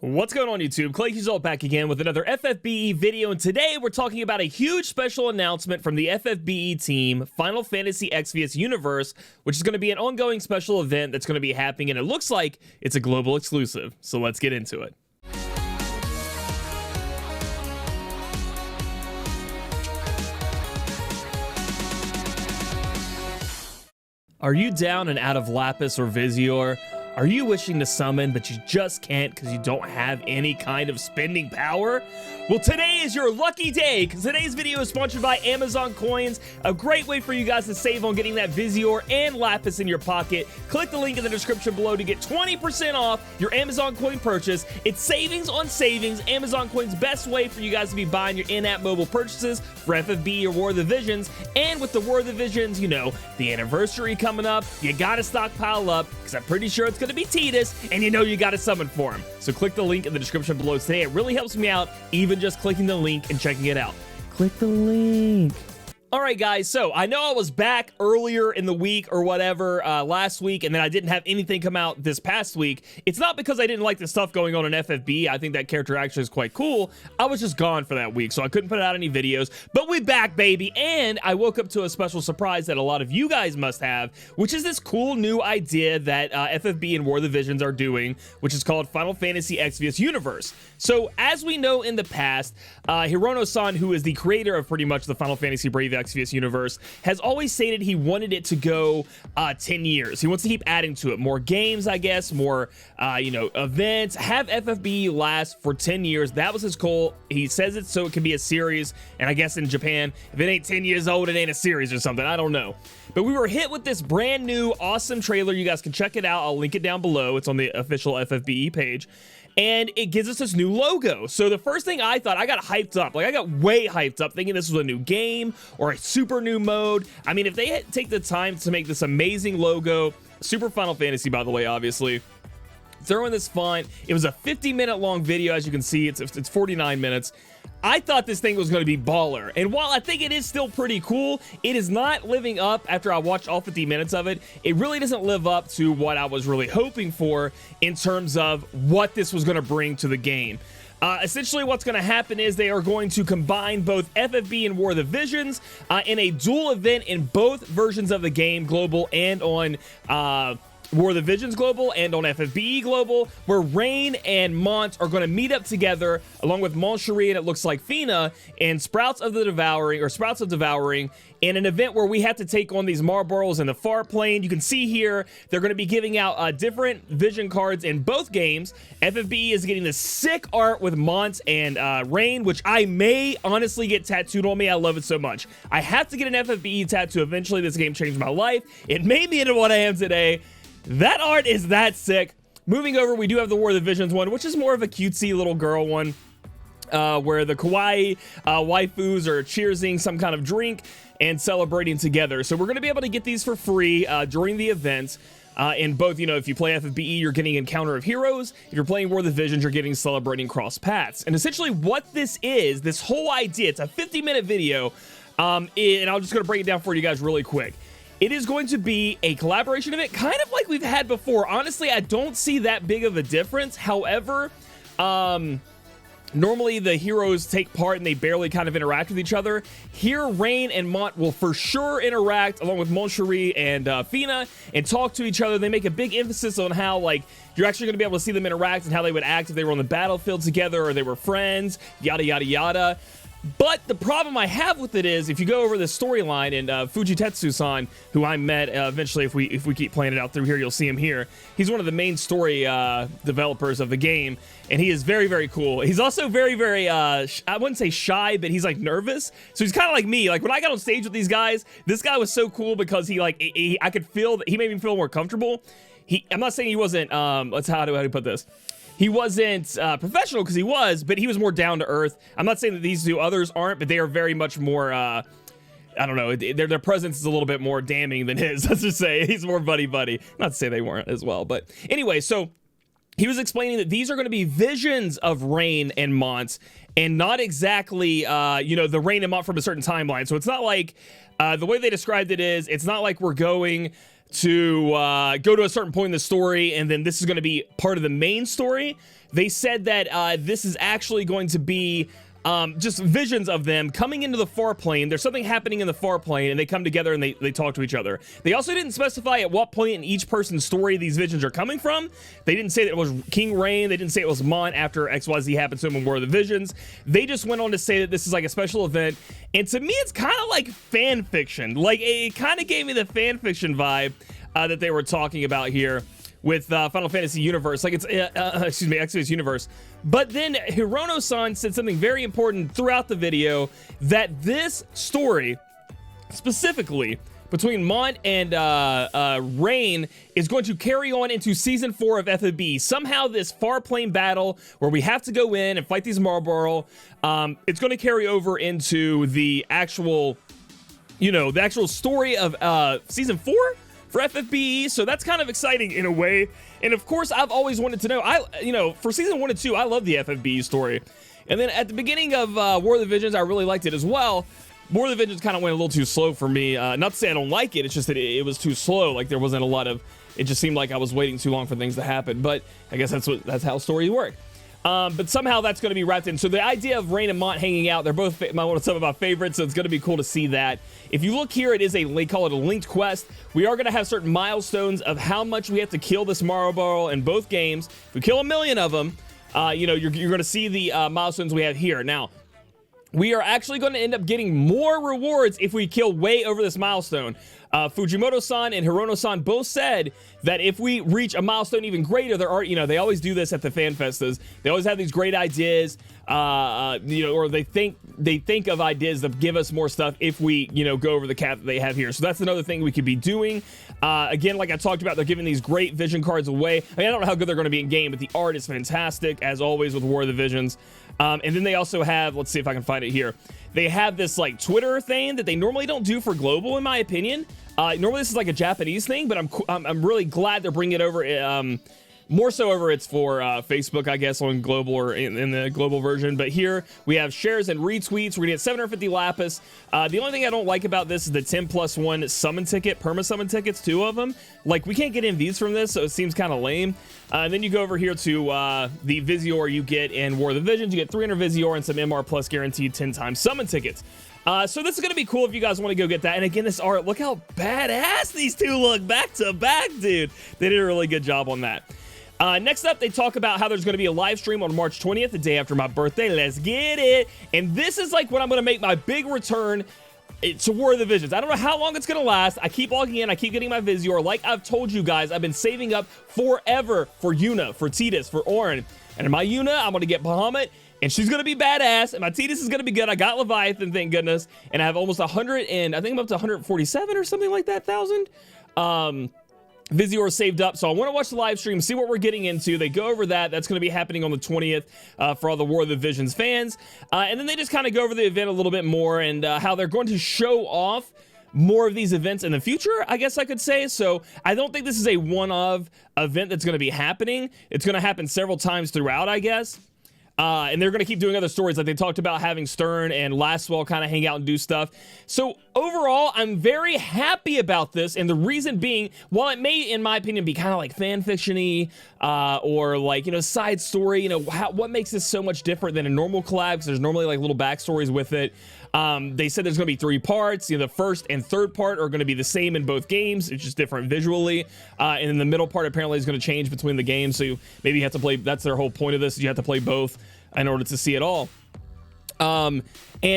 What's going on, YouTube? Claic Yuzolt back again with another FFBE video, and today we're talking about a huge special announcement from the FFBE team, Final Fantasy Exvius Universe, which is going to be an ongoing special event that's going to be happening, and it looks like it's a global exclusive. So let's get into it. Are you down and out of Lapis or Visior? Are you wishing to summon, but you just can't because you don't have any kind of spending power? Well, today is your lucky day, because today's video is sponsored by Amazon Coins, a great way for you guys to save on getting that Visior and Lapis in your pocket. Click the link in the description below to get 20% off your Amazon Coin purchase. It's savings on savings. Amazon Coin's best way for you guys to be buying your in-app mobile purchases for FFBE or War of the Visions. And with the War of the Visions, you know, the anniversary coming up, you gotta stockpile up, because I'm pretty sure it's gonna be Tidus, and you know you gotta summon for him. So click the link in the description below today. It really helps me out, even just clicking the link and checking it out. Click the link. All right, guys, so I know I was back earlier in the week or whatever last week, and then I didn't have anything come out this past week. It's not because I didn't like the stuff going on in FFB. I think that character actually is quite cool. I was just gone for that week, so I couldn't put out any videos, but we back, baby, and I woke up to a special surprise that a lot of you guys must have, which is this cool new idea that FFB and War of the Visions are doing, which is called Final Fantasy Exvius Universe. So, as we know in the past, Hirono-san, who is the creator of pretty much the Final Fantasy Brave Exvius Universe, has always stated he wanted it to go 10 years. He wants to keep adding to it. More games, I guess, more, events. Have FFBE last for 10 years. That was his goal. He says it so it can be a series, and I guess in Japan, if it ain't 10 years old, it ain't a series or something. I don't know. But we were hit with this brand new, awesome trailer. You guys can check it out. I'll link it down below. It's on the official FFBE page. And it gives us this new logo. So the first thing I thought, I got hyped up. Like, I got way hyped up thinking this was a new game or a super new mode. I mean, if they take the time to make this amazing logo, super Final Fantasy, by the way, obviously, throwing this font. It was a 50-minute long video. As you can see, it's 49 minutes. I thought this thing was going to be baller, and while I think it is still pretty cool, it is not living up. After I watched all 50 minutes of it, it really doesn't live up to what I was really hoping for in terms of what this was going to bring to the game. Essentially, what's going to happen is they are going to combine both FFB and War of the Visions in a dual event in both versions of the game, global and on War of the Visions Global and on FFBE Global, where Rain and Mont are going to meet up together along with Moncherie and it looks like Fina and Sprouts of Devouring in an event where we have to take on these Marlboros in the far plane. You can see here they're going to be giving out different Vision cards in both games. FFBE is getting this sick art with Mont and Rain, which I may honestly get tattooed on me. I love it so much. I have to get an FFBE tattoo eventually. This game changed my life. It made me into what I am today. That art is that sick. Moving over, we do have the War of the Visions one, which is more of a cutesy little girl one, where the kawaii waifus are cheersing some kind of drink and celebrating together. So we're going to be able to get these for free during the event. In both, you know, if you play FFBE, you're getting Encounter of Heroes. If you're playing War of the Visions, you're getting Celebrating Cross Paths. And essentially what this is, this whole idea, it's a 50-minute video, and I'm just going to break it down for you guys really quick. It is going to be a collaboration event, kind of like we've had before. Honestly, I don't see that big of a difference. However, normally the heroes take part and they barely kind of interact with each other. Here, Rain and Mont will for sure interact along with Moncherie and Fina and talk to each other. They make a big emphasis on how, like, you're actually going to be able to see them interact and how they would act if they were on the battlefield together or they were friends, yada, yada, yada. But the problem I have with it is, if you go over the storyline, and Fujitetsu-san, who I met eventually, if we keep playing it out through here, you'll see him here. He's one of the main story developers of the game, and he is very, very cool. He's also very, very, I wouldn't say shy, but he's like nervous. So he's kind of like me. Like when I got on stage with these guys, this guy was so cool because I could feel that he made me feel more comfortable. I'm not saying he wasn't, how do I put this? He wasn't professional, because he was, but he was more down to earth. I'm not saying that these two others aren't, but they are very much more, I don't know, their presence is a little bit more damning than his. Let's just say he's more buddy-buddy. Not to say they weren't as well, but anyway, so he was explaining that these are going to be visions of Rain and Mont, and not exactly, the Rain and Mont from a certain timeline. So it's not like, the way they described it is, it's not like we're going to go to a certain point in the story, and then this is going to be part of the main story. They said that this is actually going to be just visions of them coming into the far plane. There's something happening in the far plane, and they come together and they talk to each other. They also didn't specify at what point in each person's story these visions are coming from. They didn't say that it was King Rain. They didn't say it was Mont after XYZ happened to him in War of the Visions. They just went on to say that this is like a special event. And to me, it's kind of like fan fiction. Like, it kind of gave me the fan fiction vibe that they were talking about here with Final Fantasy Universe, like it's, excuse me, Exvius Universe. But then Hirono-san said something very important throughout the video, that this story, specifically between Mont and Rain, is going to carry on into Season 4 of FFBE. Somehow this far plane battle, where we have to go in and fight these Marlboro, it's going to carry over into the actual, you know, the actual story of Season 4? For FFBE, so that's kind of exciting in a way. And of course, I've always wanted to know, for Season 1 and 2, I love the FFBE story. And then at the beginning of War of the Visions, I really liked it as well. War of the Visions kind of went a little too slow for me. Not to say I don't like it, it's just that it was too slow. Like, there wasn't a lot of, it just seemed like I was waiting too long for things to happen. But I guess that's how stories work. But somehow that's going to be wrapped in. So the idea of Rain and Mont hanging out, they're both some of my favorites, so it's going to be cool to see that. If you look here, it is they call it a linked quest. We are going to have certain milestones of how much we have to kill this Marlboro in both games. If we kill 1 million of them, you know, you're going to see the milestones we have here. Now, we are actually going to end up getting more rewards if we kill way over this milestone. Fujimoto-san and Hirono-san both said that if we reach a milestone even greater, there are, you know, they always do this at the fan festas. They always have these great ideas, you know, or they think of ideas that give us more stuff if we, you know, go over the cap that they have here. So that's another thing we could be doing. Again, like I talked about, they're giving these great vision cards away. I mean, I don't know how good they're going to be in game, but the art is fantastic, as always with War of the Visions. And then they also have, let's see if I can find it here. They have this like Twitter thing that they normally don't do for global, in my opinion. Normally this is like a Japanese thing, but I'm really glad they're bringing it over. More so over it's for Facebook, I guess, on global or in the global version. But here we have shares and retweets. We're gonna get 750 lapis. The only thing I don't like about this is the 10+1 summon ticket, perma summon tickets, 2 of them. Like, we can't get MVs from this, so it seems kind of lame. Then you go over here to the Visior you get in War of the Visions. You get 300 Visior and some MR plus guaranteed 10 times summon tickets. So this is going to be cool if you guys want to go get that. And again, this art, look how badass these two look back to back, dude. They did a really good job on that. Next up, they talk about how there's going to be a live stream on March 20th, the day after my birthday. Let's get it. And this is like when I'm going to make my big return to War of the Visions. I don't know how long it's going to last. I keep logging in. I keep getting my Visior. Like I've told you guys, I've been saving up forever for Yuna, for Tidus, for Auron. And in my Yuna, I'm going to get Bahamut. And she's going to be badass, and my Tidus is going to be good. I got Leviathan, thank goodness. And I have almost 100, and I think I'm up to 147 or something like that, 1,000. Visior saved up, so I want to watch the live stream, see what we're getting into. They go over that. That's going to be happening on the 20th for all the War of the Visions fans. And then they just kind of go over the event a little bit more and how they're going to show off more of these events in the future, I guess I could say. So I don't think this is a one-of event that's going to be happening. It's going to happen several times throughout, I guess. And they're going to keep doing other stories, like they talked about having Stern and Lastwell kind of hang out and do stuff. So overall, I'm very happy about this, and the reason being, while it may, in my opinion, be kind of like fan fiction-y, or like, you know, side story, you know, what makes this so much different than a normal collab, because there's normally like little backstories with it. They said there's going to be 3 parts. You know, the first and third part are going to be the same in both games. It's just different visually. And then the middle part apparently is going to change between the games. So maybe you have to play, that's their whole point of this, is you have to play both in order to see it all. And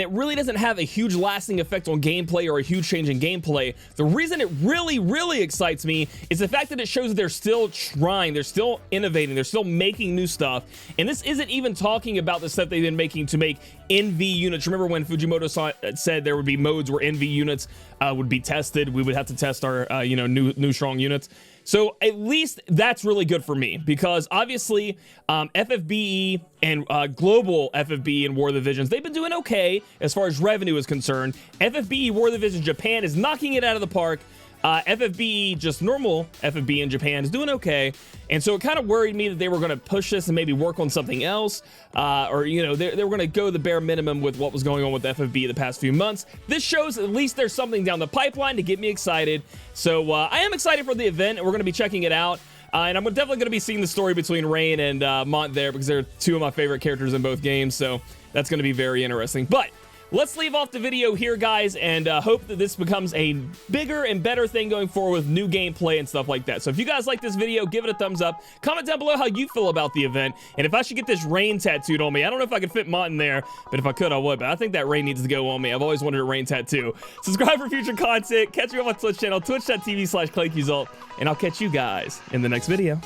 it really doesn't have a huge lasting effect on gameplay or a huge change in gameplay. The reason it really, really excites me is the fact that it shows that they're still trying, they're still innovating, they're still making new stuff. And this isn't even talking about the stuff they've been making to make NV units. Remember when Fujimoto said there would be modes where NV units would be tested? We would have to test our, you know, new strong units. So at least that's really good for me, because obviously FFBE and global FFBE and War of the Visions, they've been doing okay as far as revenue is concerned. FFBE War of the Visions Japan is knocking it out of the park. FFBE, just normal FFBE in Japan, is doing okay. And so it kind of worried me that they were going to push this and maybe work on something else. Or, you know, they were going to go the bare minimum with what was going on with FFBE the past few months. This shows at least there's something down the pipeline to get me excited. So I am excited for the event, and we're going to be checking it out. And I'm definitely going to be seeing the story between Rain and Mont there, because they're two of my favorite characters in both games. So that's going to be very interesting. But let's leave off the video here, guys, and hope that this becomes a bigger and better thing going forward with new gameplay and stuff like that. So if you guys like this video, give it a thumbs up. Comment down below how you feel about the event, and if I should get this Rain tattooed on me. I don't know if I could fit Mont in there, but if I could, I would. But I think that Rain needs to go on me. I've always wanted a Rain tattoo. Subscribe for future content. Catch me on my Twitch channel, twitch.tv/ClaicYuzolt, and I'll catch you guys in the next video.